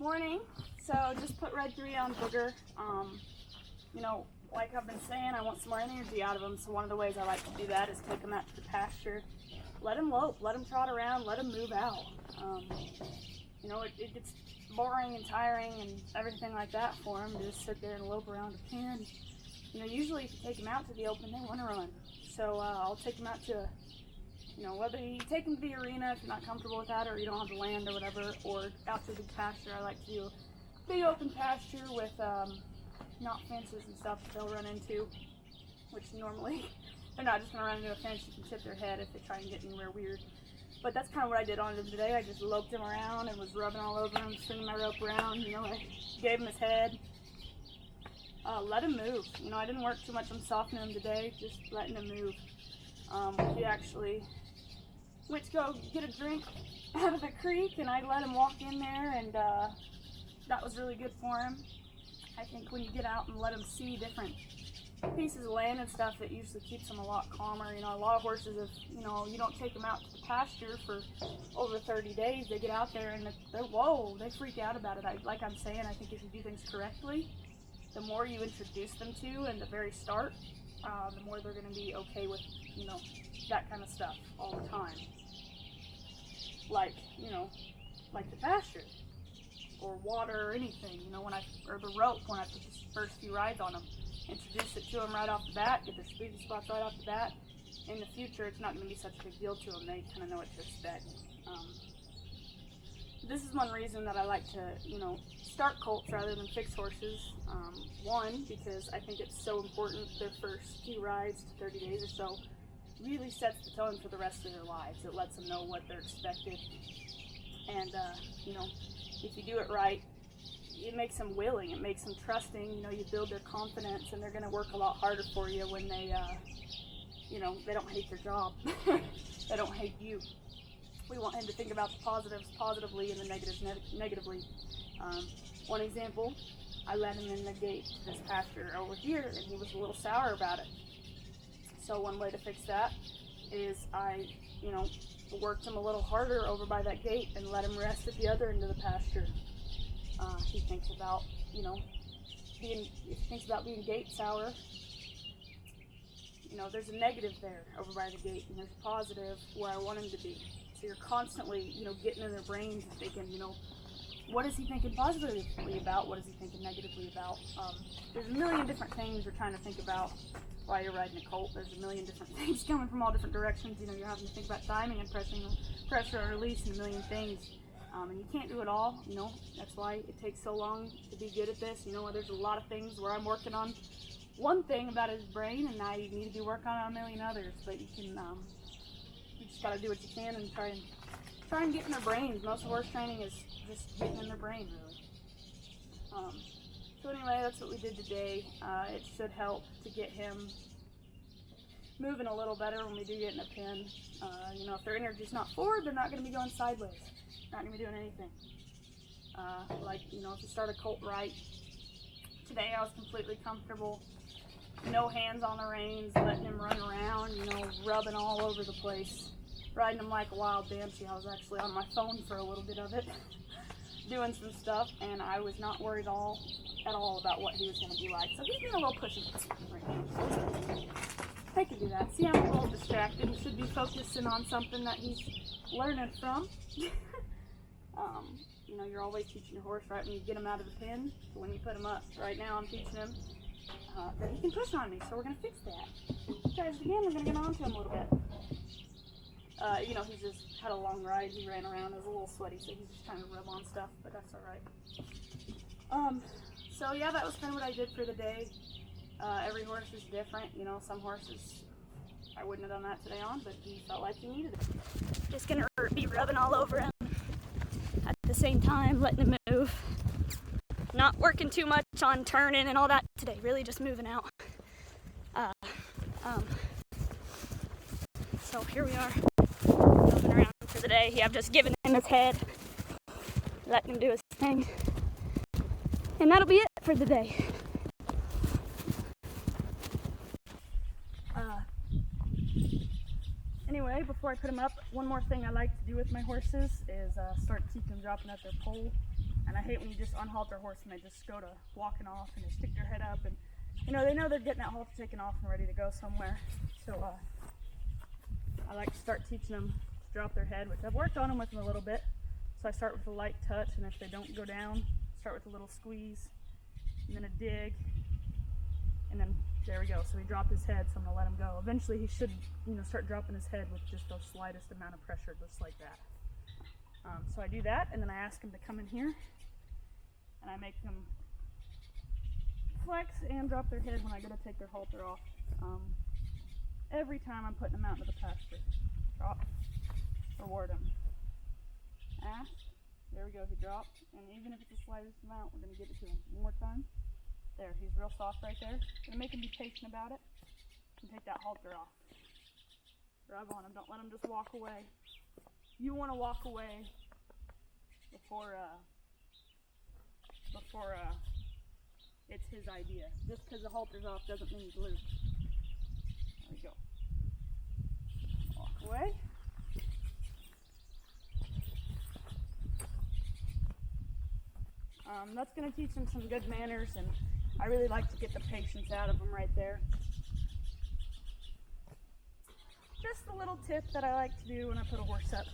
Morning. So just put red 3 on Booger. You know, like I've been saying, I want some more energy out of him. So one of the ways I like to do that is take him out to the pasture, let him lope, let him trot around, let him move out. You know, it gets boring and tiring and everything like that for him to just sit there and lope around a pen. You know, usually if you take him out to the open, they want to run. So I'll take him out to, you know, whether you take them to the arena if you're not comfortable with that or you don't have the land or whatever, or out to the pasture. I like to do a big open pasture with not fences and stuff that they'll run into, which normally they're not just going to run into a fence. You can chip their head if they try and get anywhere weird. But that's kind of what I did on him today. I just loped him around and was rubbing all over him, swinging my rope around. You know, I gave him his head. Let him move. You know, I didn't work too much on softening him today, just letting him move. He actually went to go get a drink out of the creek, and I let him walk in there, and that was really good for him. I think when you get out and let him see different pieces of land and stuff, it usually keeps them a lot calmer. You know, a lot of horses, if you know you don't take them out to the pasture for over 30 days, they get out there and they're whoa, they freak out about it. Like I'm saying, I think if you do things correctly, the more you introduce them to in the very start, the more they're going to be okay with, you know, that kind of stuff all the time. Like, you know, like the pasture or water or anything, you know, or the rope when I put the first few rides on them. Introduce it to them right off the bat, get their squeaky spots right off the bat. In the future, it's not going to be such a big deal to them. They kind of know what to expect. This is one reason that I like to, you know, start colts rather than fix horses. One, because I think it's so important their first few rides to 30 days or so really sets the tone for the rest of their lives. It lets them know what they're expected. And, you know, if you do it right, it makes them willing, it makes them trusting. You know, you build their confidence, and they're going to work a lot harder for you when they, you know, they don't hate their job. They don't hate you. We want him to think about the positives positively and the negatives negatively. One example, I let him in the gate to this pasture over here, and he was a little sour about it. So one way to fix that is I, you know, worked him a little harder over by that gate and let him rest at the other end of the pasture. He thinks about, you know, if he thinks about being gate sour, you know, there's a negative there over by the gate, and there's a positive where I want him to be. So you're constantly, you know, getting in their brains and thinking, you know, what is he thinking positively about? What is he thinking negatively about? There's a million different things you're trying to think about while you're riding a colt. There's a million different things coming from all different directions. You know, you're having to think about timing and pressure and release and a million things. And you can't do it all, you know. That's why it takes so long to be good at this. You know, there's a lot of things where I'm working on one thing about his brain, and now you need to be working on a million others. But you can, you just gotta do what you can and try and get in their brains. Most horse training is just getting in their brain, really. So anyway, that's what we did today. It should help to get him moving a little better when we do get in a pen. You know, if their energy's not forward, they're not going to be going sideways. Not going to be doing anything. Like, you know, if you start a colt right, today I was completely comfortable. No hands on the reins, letting him run around, you know, rubbing all over the place. Riding him like a wild banshee. I was actually on my phone for a little bit of it, doing some stuff, and I was not worried at all about what he was going to be like. So he's being a little pushy right now. I can do that. See, I'm a little distracted. He should be focusing on something that he's learning from. You know, you're always teaching your horse right when you get him out of the pen to when you put him up. Right now I'm teaching him that he can push on me, so we're going to fix that. Guys, again, we're going to get on to him a little bit. You know, he just had a long ride. He ran around. It was a little sweaty, so he's just trying to rub on stuff, but that's alright. So yeah, that was kind of what I did for the day. Every horse is different. You know, some horses I wouldn't have done that today on, but he felt like he needed it. Just gonna be rubbing all over him at the same time, letting him move. Not working too much on turning and all that today. Really just moving out. So here we are, moving around for the day. I've just given him his head, letting him do his thing, and that'll be it for the day. Anyway, before I put him up, one more thing I like to do with my horses is start to keep them dropping at their pole. And And I hate when you just unhalter a horse and they just go to walking off and they stick their head up, and you know, they know they're getting that halter taken off and ready to go somewhere. So I like to start teaching them to drop their head, which I've worked on them with them a little bit. So I start with a light touch, and if they don't go down, start with a little squeeze, and then a dig, and then there we go. So he dropped his head, so I'm gonna let him go. Eventually he should, you know, start dropping his head with just the slightest amount of pressure, just like that. So I do that, and then I ask him to come in here, and I make them flex and drop their head when I go to take their halter off. Every time I'm putting them out into the pasture. Drop, reward him. Ask, there we go, he dropped, and even if it's the slightest amount, we're gonna give it to him. One more time. There, he's real soft right there. Gonna make him be patient about it, and take that halter off. Grab on him, don't let him just walk away. You want to walk away before it's his idea. Just because the halter's off doesn't mean he's loose. There we go. Walk away. That's going to teach him some good manners, and I really like to get the patience out of him right there. Just a little tip that I like to do when I put a horse up.